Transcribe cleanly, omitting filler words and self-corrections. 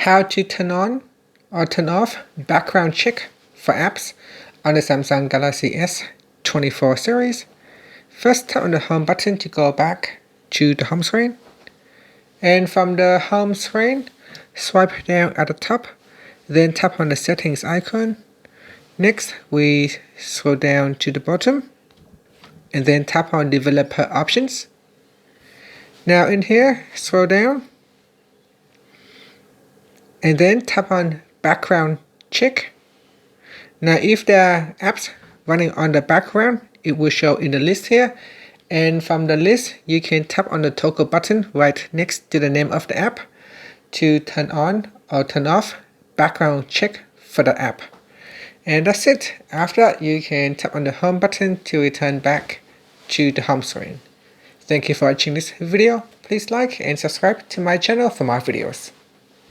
how to turn on or turn off background check for apps on the Samsung Galaxy S24 series. First, tap on the home button to go back to the home screen. And from the home screen, swipe down at the top, then tap on the settings icon. Next, we scroll down to the bottom and then tap on developer options. Now in here, scroll down and then tap on background check. Now if there are apps running on the background, it will show in the list here. And from the list, you can tap on the toggle button right next to the name of the app to turn on or turn off background check for the app. And that's it. After that, you can tap on the home button to return back to the home screen. Thank you for watching this video. Please like and subscribe to my channel for more videos.